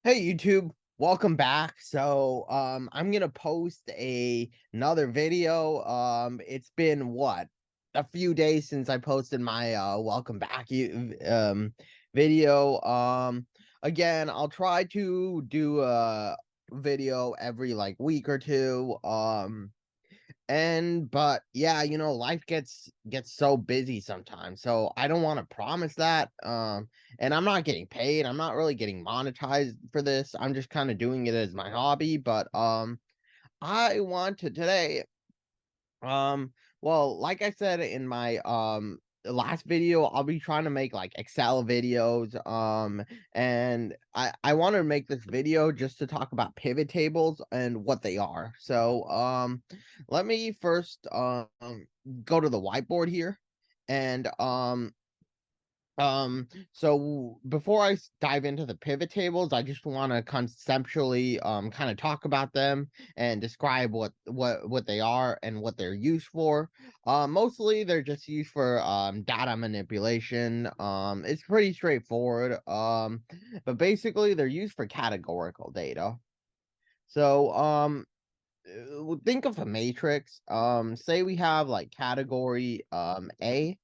Hey YouTube, welcome back. I'm gonna post another video. It's been what, a few days since I posted my welcome back video. Again, I'll try to do a video every like week or two. But yeah, life gets so busy sometimes. So I don't want to promise that. And I'm not getting paid. I'm not really getting monetized for this. I'm just kind of doing it as my hobby, but I want to today well, like I said in my last video, I'll be trying to make like Excel videos. And I want to make this video just to talk about pivot tables and what they are. Let me first go to the whiteboard here and before dive into the pivot tables, I just want to conceptually kind of talk about them and describe what they are and what they're used for. Mostly they're just used for data manipulation. It's pretty straightforward. But basically they're used for categorical data. So think of a matrix. Say we have like category A,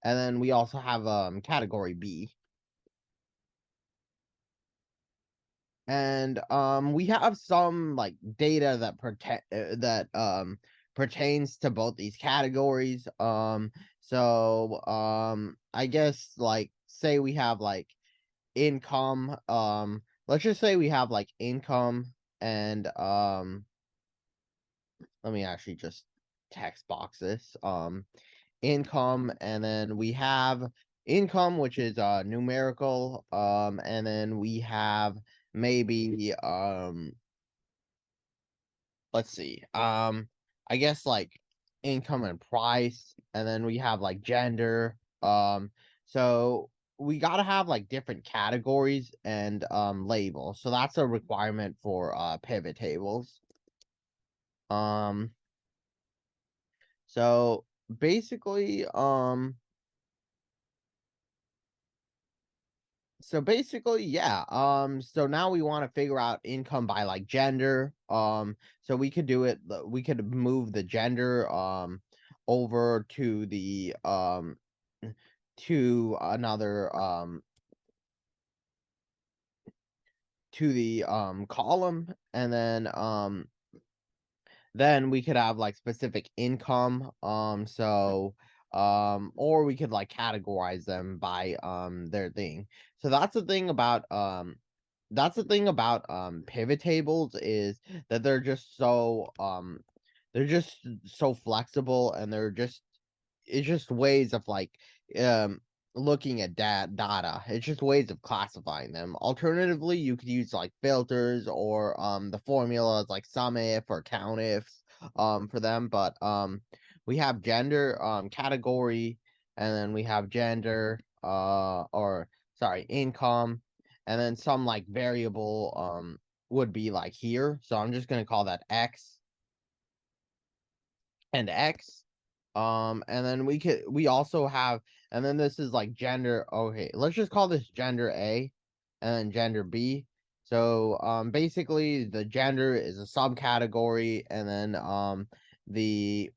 and then we also have category B. And we have some like data that pertains to both these categories. I guess like say we have like income. Let's just say we have like income and let me actually just text box this. Income, and then we have income, which is numerical. And then we have maybe let's see. I guess like income and price, and then we have like gender. So we got to have like different categories and labels. So that's a requirement for pivot tables. Um so basically yeah. So now we want to figure out income by like gender. So we could do it. We could move the gender over to another to the column, and then we could have like specific income. Or we could like categorize them by their thing. So that's the thing about pivot tables, is that they're just so flexible, and it's just ways of like um looking at data. It's just ways of classifying them. Alternatively, you could use like filters or the formulas like sum if or count ifs for them. But we have gender category, and then we have gender or sorry, income, and then some like variable would be like here. So I'm just gonna call that X and X. And then we also have, and then this is like gender. Okay, let's just call this gender A, and then gender B. So basically the gender is a subcategory, and then the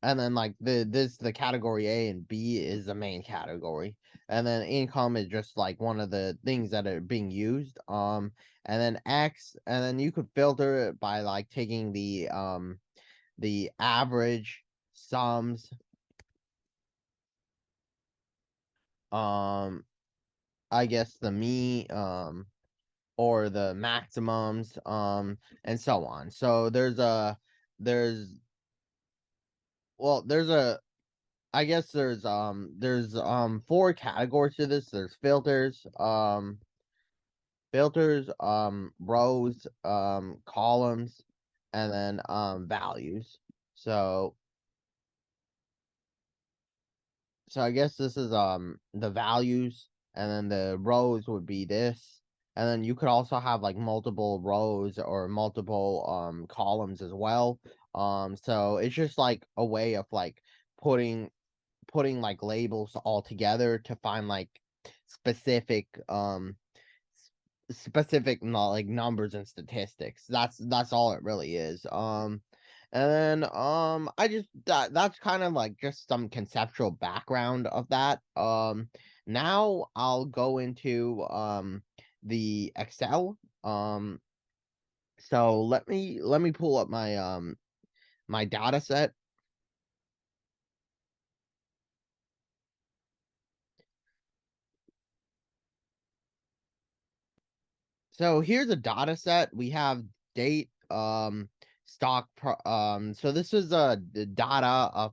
and then like the category A and B is the main category, and then income is just like one of the things that are being used. And then X, and then you could filter it by like taking the average, sums, um I guess the mean, or the maximums, and so on. So there's there's a I guess there's four categories to this. There's filters, rows, columns, and then values. So so I guess this is the values, and then the rows would be this, and then you could also have like multiple rows or multiple columns as well. So it's just like a way of like putting like labels all together to find like specific specific like numbers and statistics. That's all it really is. And then I just that's kind of like just some conceptual background of that. Now I'll go into the Excel. So let me pull up my data set. So here's a data set. We have date, so this is the data of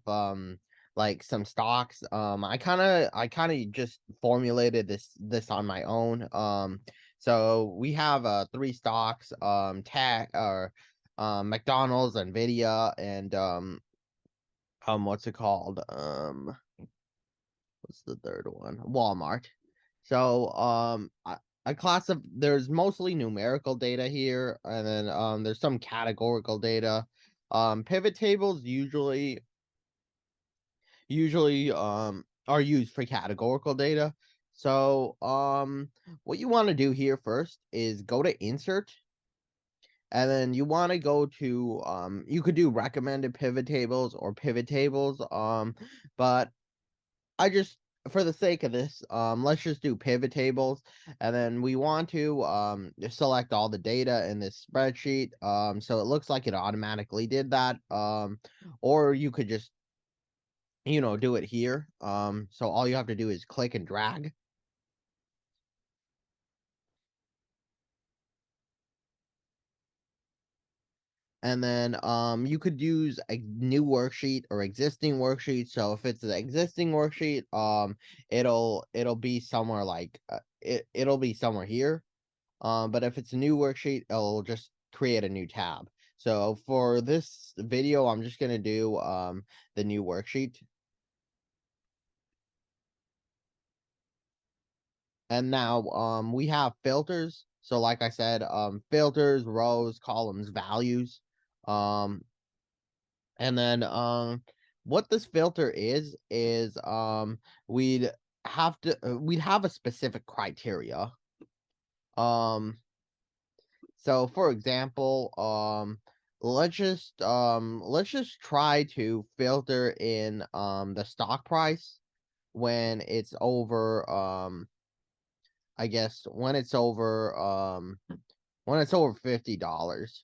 like some stocks. I kind of just formulated this on my own. So we have three stocks, tech or McDonald's, Nvidia, and what's it called? What's the third one? Walmart. So a class of there's mostly numerical data here, and then there's some categorical data. Pivot tables usually are used for categorical data. So what you want to do here first is go to insert, and then you want to go to you could do recommended pivot tables or pivot tables, but I just for the sake of this, let's just do pivot tables, and then we want to select all the data in this spreadsheet. So it looks like it automatically did that. Or you could just do it here. So all you have to do is click and drag, and then you could use a new worksheet or existing worksheet. So if it's the existing worksheet, it'll be somewhere like it'll be somewhere here. But if it's a new worksheet, it'll just create a new tab. So for this video, I'm just gonna do the new worksheet. And now we have filters. So like I said, filters, rows, columns, values. Um and then what this filter is we'd we'd have a specific criteria. Um So, for example, let's just try to filter in the stock price when it's over I guess when it's over $50.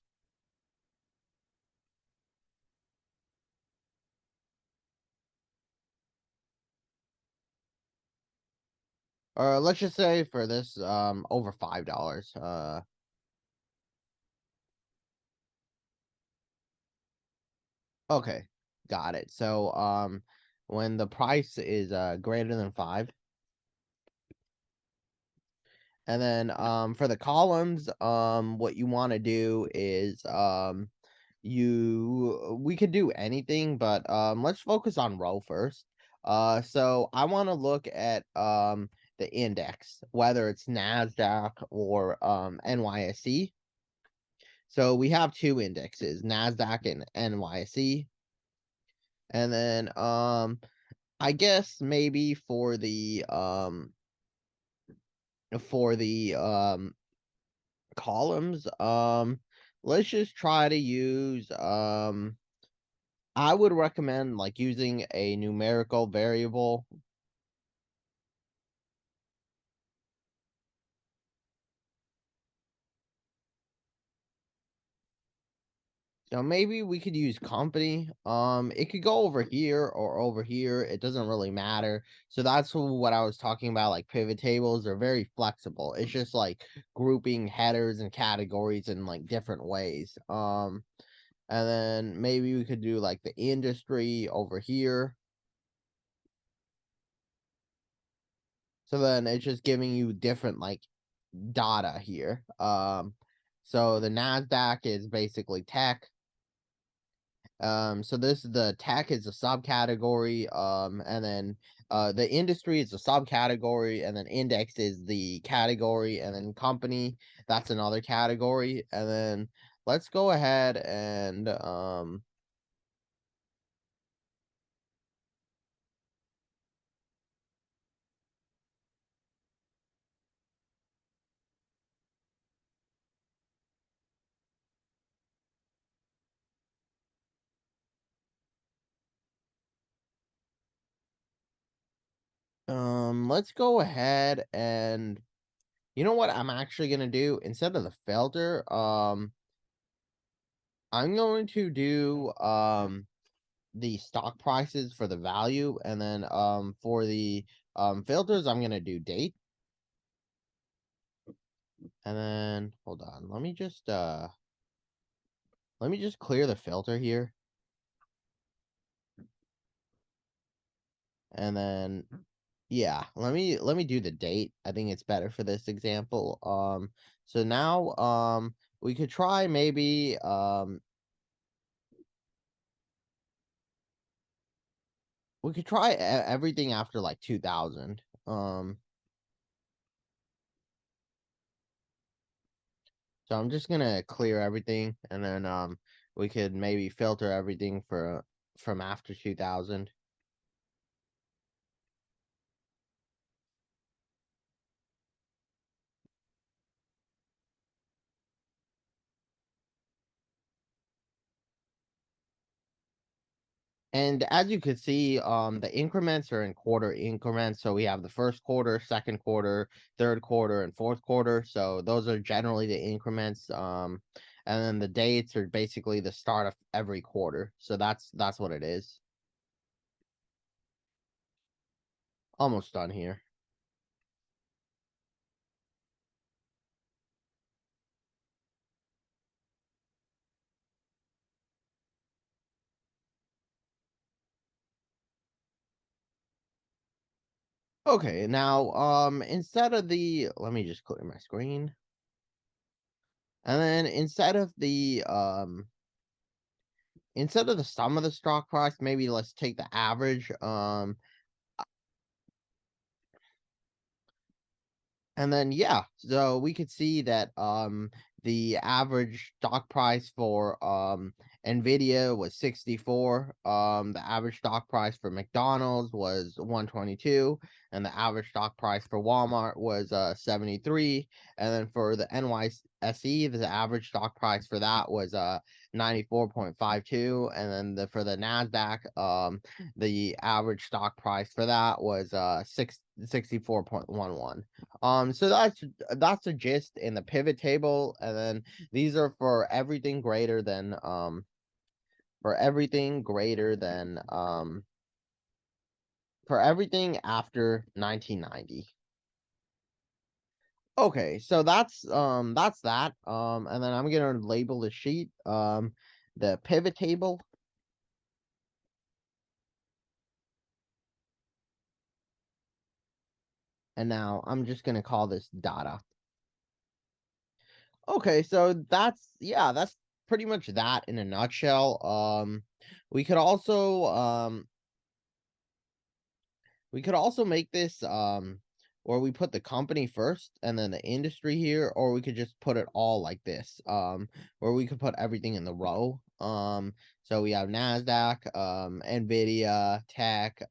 Or let's just say for this over $5. Okay, got it. So when the price is greater than 5. And then for the columns, what you want to do is we could do anything, but let's focus on row first. So I want to look at the index, whether it's NASDAQ or NYSE. So we have two indexes, NASDAQ and NYSE. And then I guess maybe for the columns, let's just try to use I would recommend like using a numerical variable. So maybe we could use company. It could go over here or over here. It doesn't really matter. So that's what I was talking about. Like pivot tables are very flexible. It's just like grouping headers and categories in like different ways. And then maybe we could do like the industry over here. So then it's just giving you different like data here. So the NASDAQ is basically tech. So this the tech is a subcategory, and then the industry is a subcategory, and then index is the category, and then company, that's another category. And then let's go ahead and Let's go ahead and you know what I'm actually gonna do instead of the filter. I'm going to do the stock prices for the value, and then for the filters, I'm gonna do date, and then hold on. Let me just clear the filter here, and then yeah, let me do the date. I think it's better for this example. So now we could try maybe we could try everything after like 2000. So I'm just gonna clear everything, and then we could maybe filter everything for from after 2000. And as you can see, the increments are in quarter increments. So we have the first quarter, second quarter, third quarter, and fourth quarter. So those are generally the increments. And then the dates are basically the start of every quarter. So that's what it is. Almost done here. Okay, now instead of the let me just clear my screen. And then instead of the sum of the stock price, maybe let's take the average. And then yeah, so we could see that the average stock price for Nvidia was 64. The average stock price for McDonald's was 122, and the average stock price for Walmart was 73. And then for the NYSE, the average stock price for that was 94.52. And then for the Nasdaq, the average stock price for that was 64.11. So that's the gist in the pivot table, and then these are for everything greater than for everything after 1990. Okay, so that's that. And then I'm gonna label the sheet the pivot table, and now I'm just gonna call this data. Okay, so that's pretty much that in a nutshell. We could also make this where we put the company first and then the industry here, or we could just put it all like this, where we could put everything in the row. So we have Nasdaq, Nvidia, tech,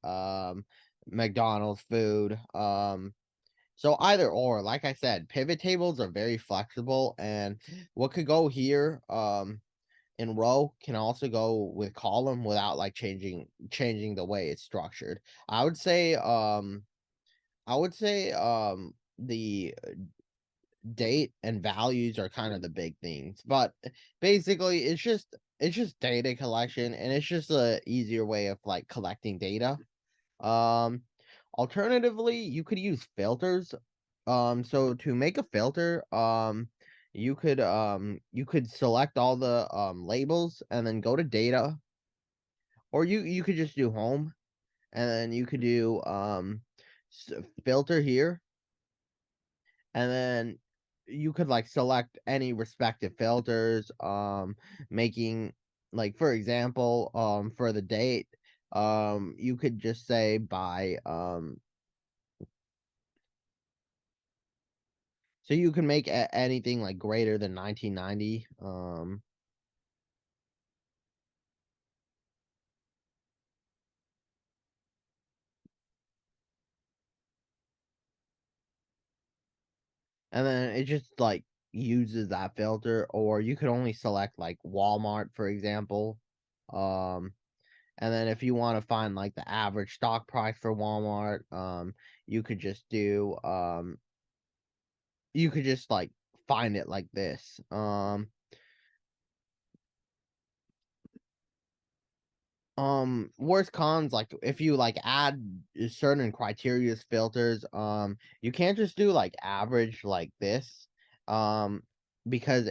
McDonald's, food. So either or, like I said, pivot tables are very flexible, and what could go here in row can also go with column without like changing the way it's structured. I would say the date and values are kind of the big things, but basically it's just data collection, and it's just a easier way of like collecting data. um Alternatively, you could use filters. So to make a filter, you could select all the labels and then go to data, or you could just do home, and then you could do filter here, and then you could like select any respective filters, making, like, for example, for the date, you could just say by so you can make anything like greater than 1990. And then it just like uses that filter, or you could only select like Walmart, for example. Um And then if you want to find like the average stock price for Walmart, you could just do you could just like find it like this. Worst cons, like if you like add certain criteria filters, you can't just do like average like this, because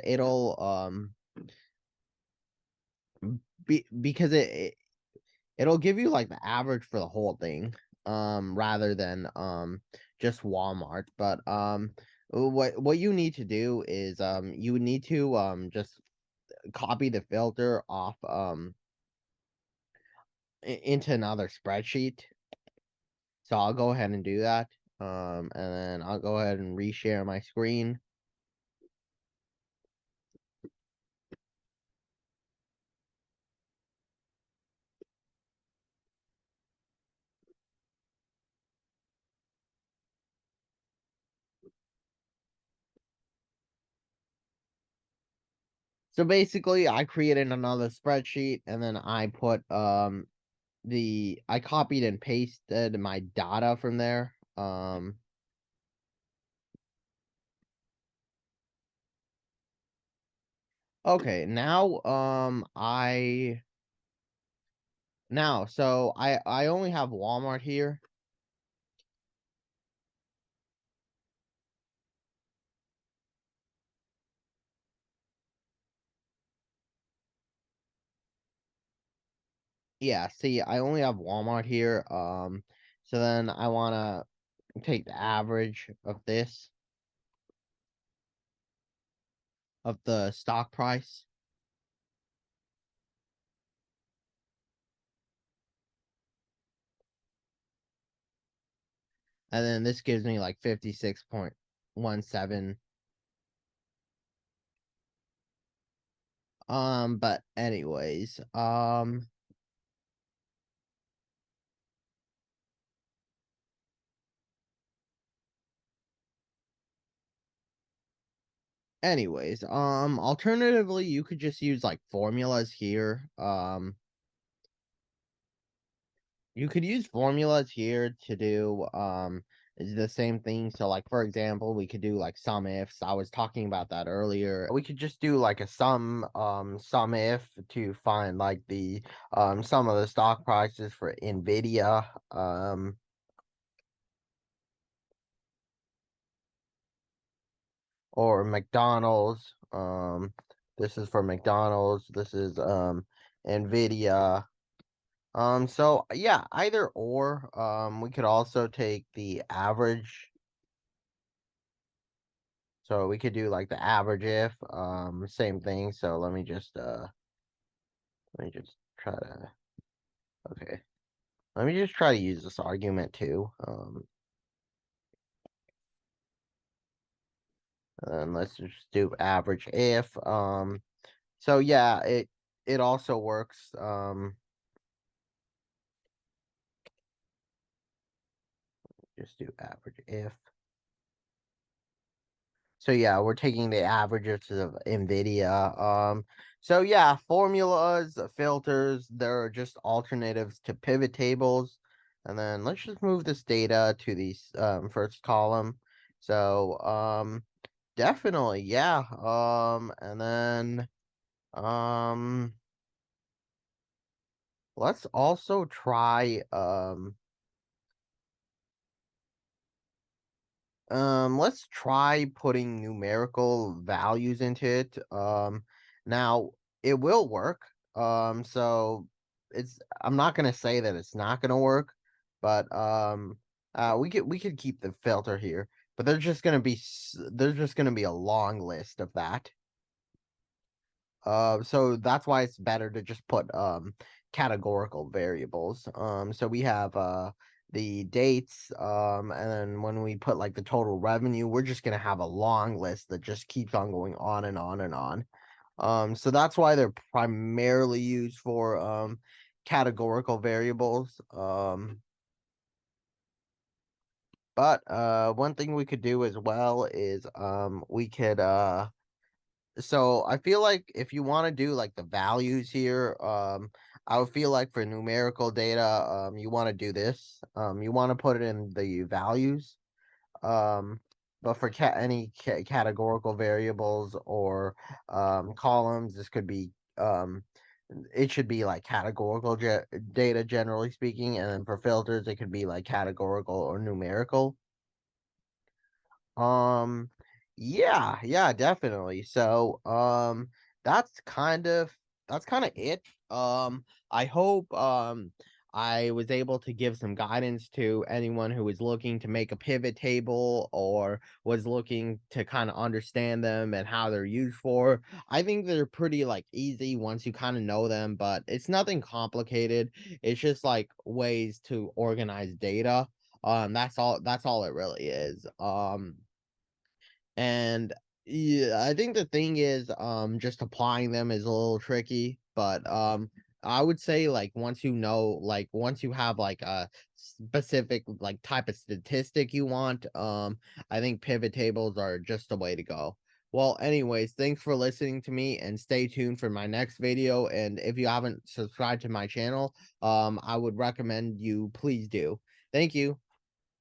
because it'll give you like the average for the whole thing, rather than just Walmart. But what you need to do is you need to just copy the filter off into another spreadsheet. So I'll go ahead and do that. And then I'll go ahead and reshare my screen. So basically I created another spreadsheet and then I put I copied and pasted my data from there. Okay, so I only have Walmart here. Yeah, see, I only have Walmart here. So then I want to take the average of this, of the stock price. And then this gives me like 56.17. But anyways, alternatively, you could just use like formulas here. You could use formulas here to do the same thing. So like for example, we could do like sum ifs. I was talking about that earlier. We could just do like a sum if to find like the some of the stock prices for Nvidia. Or McDonald's. This is for McDonald's. This is Nvidia. So yeah, either or. We could also take the average. So we could do like the average if same thing. So let me just try to okay. Let me just try to use this argument too. And let's just do average if. So yeah, it also works. Just do average if. So yeah, we're taking the averages of NVIDIA. So yeah, formulas, filters, they're just alternatives to pivot tables. And then let's just move this data to the first column. So definitely, yeah. And then um let's also try let's try putting numerical values into it. Now it will work. So I'm not gonna say that it's not gonna work, but we could keep the filter here, but there's just gonna be a long list of that. So that's why it's better to just put categorical variables. So we have the dates, and then when we put like the total revenue, we're just gonna have a long list that just keeps on going on and on and on. So that's why they're primarily used for categorical variables. But one thing we could do as well is we could so I feel like if you want to do like the values here, I would feel like for numerical data, you want to do this. You want to put it in the values. Um, but for any categorical variables or columns, this could be it should be like categorical data generally speaking, and then for filters, it could be like categorical or numerical. Um, yeah, definitely. So, that's kind of it. I hope I was able to give some guidance to anyone who was looking to make a pivot table or was looking to kind of understand them and how they're used for. I think they're pretty like easy once you kind of know them, but it's nothing complicated. It's just like ways to organize data. That's all it really is. And yeah, I think the thing is, just applying them is a little tricky, but I would say like once you have like a specific like type of statistic you want, I think pivot tables are just the way to go. Well, anyways, thanks for listening to me and stay tuned for my next video. And if you haven't subscribed to my channel, I would recommend you please do. Thank you.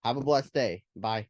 Have a blessed day. Bye.